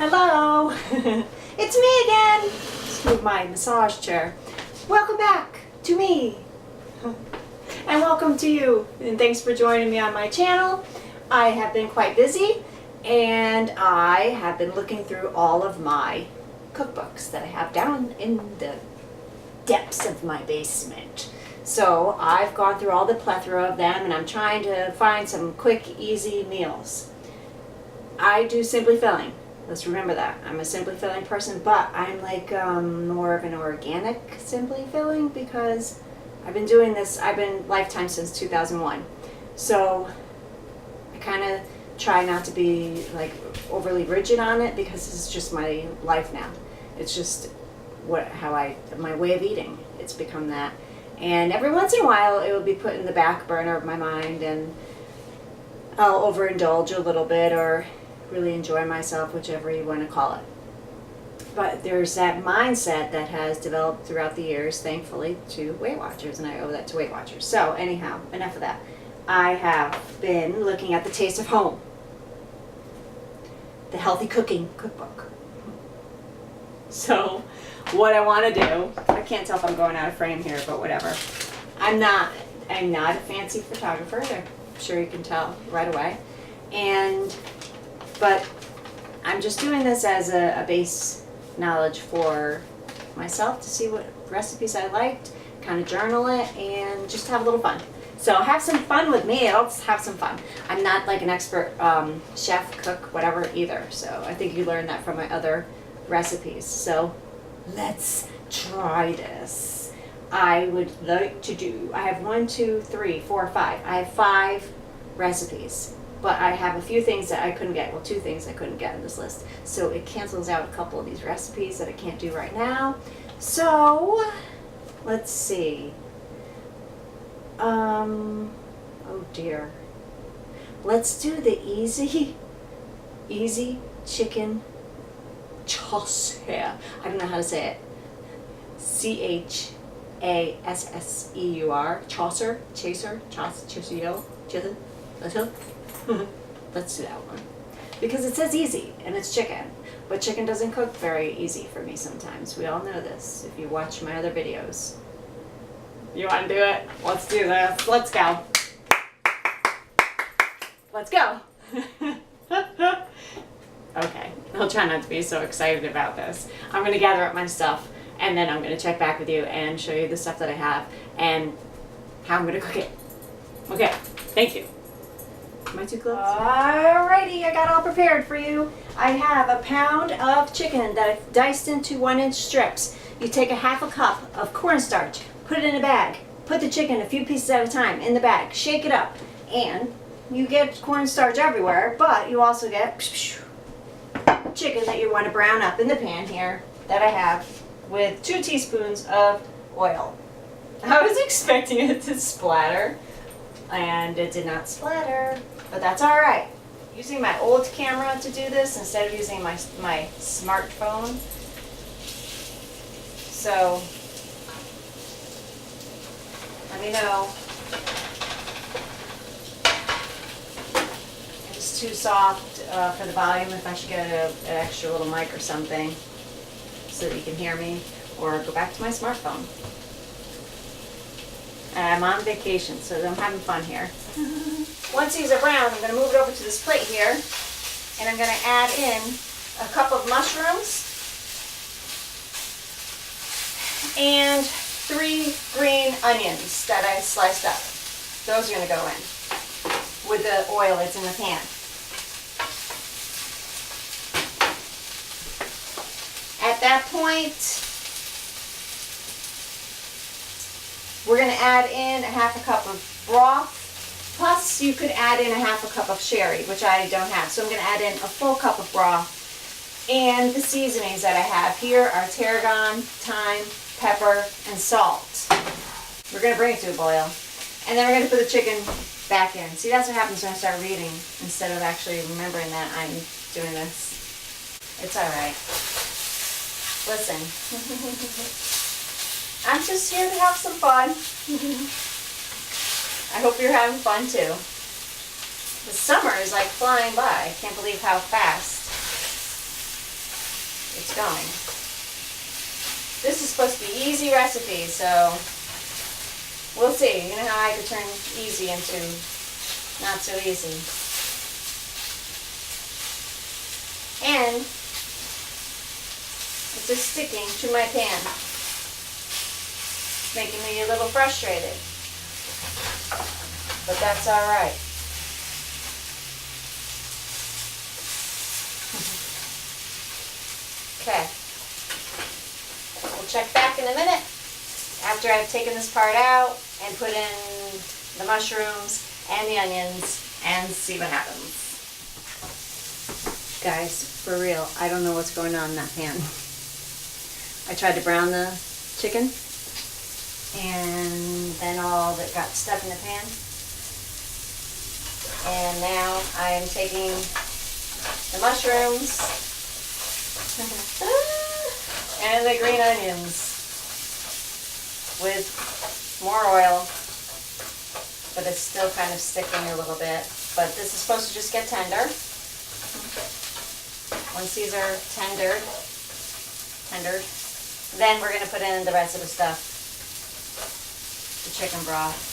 Hello! It's me again! Let's move my massage chair. Welcome back to me! And welcome to you. And thanks for joining me on my channel. I have been quite busy and I have been looking through all of my cookbooks that I have down in the depths of my basement. So I've gone through all the plethora of them and I'm trying to find some quick, easy meals. I do simply filling. Let's remember that. I'm a simply filling person, but I'm like more of an organic simply filling because I've been doing this, I've been Lifetime since 2001. So I kind of try not to be like overly rigid on it because this is just my life now. It's just my way of eating. It's become that. And every once in a while it will be put in the back burner of my mind and I'll overindulge a little bit or really enjoy myself, whichever you want to call it. But there's that mindset that has developed throughout the years, thankfully, to Weight Watchers, and I owe that to Weight Watchers. So anyhow, enough of that. I have been looking at The Taste of Home, the healthy cooking cookbook. So what I want to do, I can't tell if I'm going out of frame here, but whatever. I'm not a fancy photographer, I'm sure you can tell right away. But I'm just doing this as a base knowledge for myself to see what recipes I liked, kind of journal it, and just have a little fun. So have some fun with me. I'll just have some fun. I'm not like an expert chef, cook, whatever either. So I think you learned that from my other recipes. So let's try this. I would like to do, I have 1, 2, 3, 4, 5. I have 5 recipes. But I have a few things that I couldn't get. Well, 2 things I couldn't get on this list. So it cancels out a couple of these recipes that I can't do right now. So, let's see. Oh dear. Let's do the easy chicken chausseur. I don't know how to say it. C-H-A-S-S-E-U-R. Chaucer? Chaser? Chaucer? Let's do that one. Because it says easy, and it's chicken. But chicken doesn't cook very easy for me sometimes. We all know this if you watch my other videos. You want to do it? Let's do this. Let's go. Let's go. Okay, I'll try not to be so excited about this. I'm going to gather up my stuff, and then I'm going to check back with you and show you the stuff that I have and how I'm going to cook it. Okay, thank you. Am I too close? Alrighty, I got all prepared for you. I have a pound of chicken that I've diced into 1-inch strips. You take a half a cup of cornstarch, put it in a bag, put the chicken a few pieces at a time in the bag, shake it up, and you get cornstarch everywhere, but you also get chicken that you want to brown up in the pan here that I have with 2 teaspoons of oil. I was expecting it to splatter, and it did not splatter. But that's all right. Using my old camera to do this instead of using my smartphone. So let me know if it's too soft for the volume, if I should get an extra little mic or something so that you can hear me, or go back to my smartphone. And I'm on vacation, so I'm having fun here. Once these are brown, I'm going to move it over to this plate here, and I'm going to add in a cup of mushrooms and 3 green onions that I sliced up. Those are going to go in with the oil that's in the pan. At that point, we're going to add in a half a cup of broth. Plus, you could add in a half a cup of sherry, which I don't have. So I'm going to add in a full cup of broth. And the seasonings that I have here are tarragon, thyme, pepper, and salt. We're going to bring it to a boil. And then we're going to put the chicken back in. See, that's what happens when I start reading instead of actually remembering that I'm doing this. It's all right. Listen. I'm just here to have some fun. I hope you're having fun too. The summer is like flying by. I can't believe how fast it's going. This is supposed to be easy recipe, so we'll see. You know how I could turn easy into not so easy. And it's just sticking to my pan. It's making me a little frustrated. But that's all right. Okay. We'll check back in a minute after I've taken this part out and put in the mushrooms and the onions and see what happens. Guys, for real, I don't know what's going on in that pan. I tried to brown the chicken and then all that got stuck in the pan. And now I am taking the mushrooms and the green onions with more oil, but it's still kind of sticking a little bit. But this is supposed to just get tender. Once these are tendered, then we're going to put in the rest of the stuff, the chicken broth.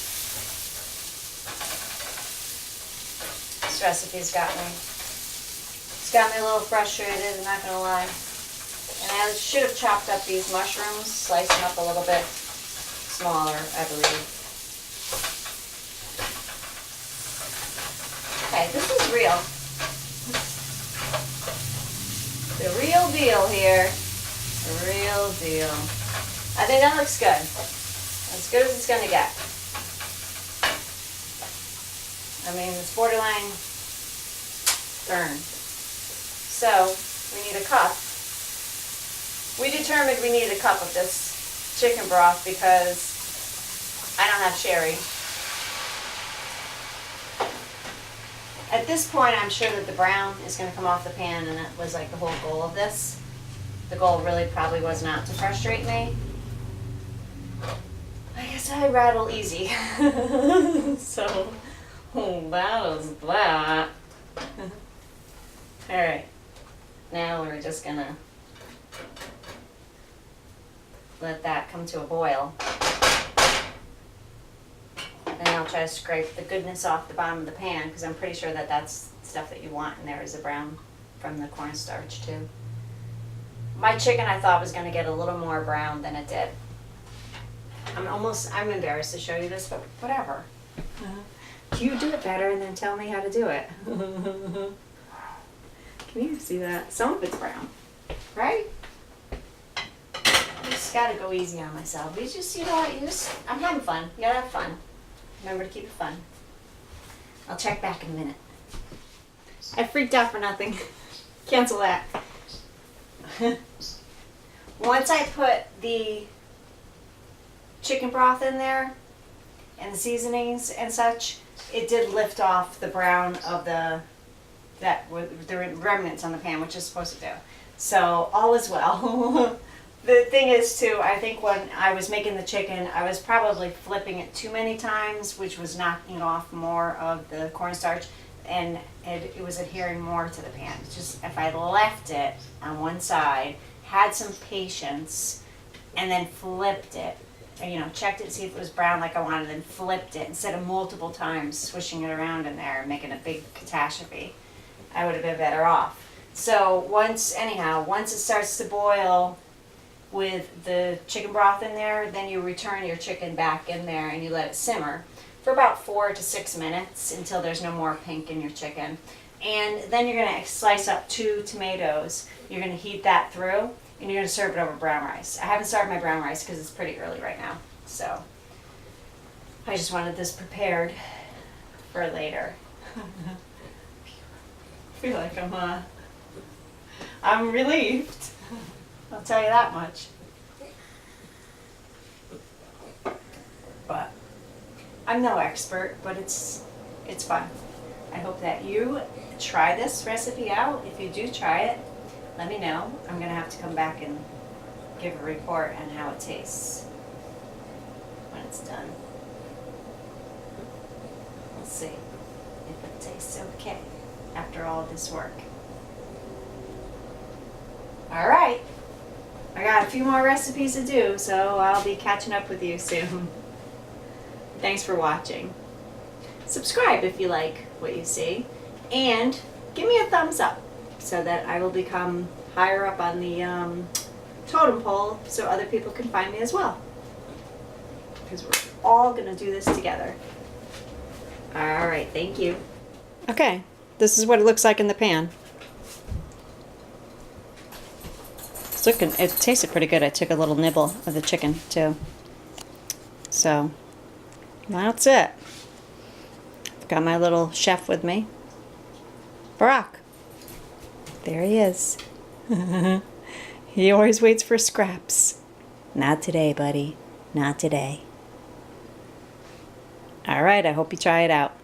This recipe's got me. It's got me a little frustrated, I'm not going to lie. And I should have chopped up these mushrooms, sliced them up a little bit smaller, I believe. Okay, this is real. The real deal here. The real deal. I think that looks good. As good as it's going to get. I mean, it's borderline burned. So, we need a cup. We determined we needed a cup of this chicken broth because I don't have sherry. At this point, I'm sure that the brown is going to come off the pan, and that was like the whole goal of this. The goal really probably was not to frustrate me. I guess I rattle easy. So, that was that. Alright. Now we're just going to let that come to a boil. And I'll try to scrape the goodness off the bottom of the pan because I'm pretty sure that that's stuff that you want in there is the brown from the cornstarch too. My chicken I thought was going to get a little more brown than it did. I'm embarrassed to show you this, but whatever. You do it better and then tell me how to do it. Can you see that? Some of it's brown, right? I just gotta go easy on myself. I'm having fun. You gotta have fun. Remember to keep it fun. I'll check back in a minute. I freaked out for nothing. Cancel that. Once I put the chicken broth in there and the seasonings and such, it did lift off the brown of the remnants on the pan, which is supposed to do. So all is well. The thing is too, I think when I was making the chicken, I was probably flipping it too many times, which was knocking off more of the cornstarch, and it was adhering more to the pan. It's just if I left it on one side, had some patience, and then flipped it, checked it to see if it was brown like I wanted, then flipped it instead of multiple times swishing it around in there and making a big catastrophe, I would have been better off. So once it starts to boil with the chicken broth in there, then you return your chicken back in there and you let it simmer for about 4 to 6 minutes until there's no more pink in your chicken. And then you're going to slice up 2 tomatoes. You're going to heat that through and you're going to serve it over brown rice. I haven't started my brown rice because it's pretty early right now. So I just wanted this prepared for later. I feel like I'm relieved. I'll tell you that much. But I'm no expert, but it's fun. I hope that you try this recipe out. If you do try it, let me know. I'm going to have to come back and give a report on how it tastes when it's done. We'll see if it tastes okay after all this work. All right. I got a few more recipes to do, so I'll be catching up with you soon. Thanks for watching. Subscribe if you like what you see, and give me a thumbs up so that I will become higher up on the totem pole so other people can find me as well. Because we're all going to do this together. Alright, thank you. Okay, this is what it looks like in the pan. It tasted pretty good. I took a little nibble of the chicken too. So that's it. I've got my little chef with me. Barack. There he is. He always waits for scraps. Not today, buddy. Not today. Alright, I hope you try it out.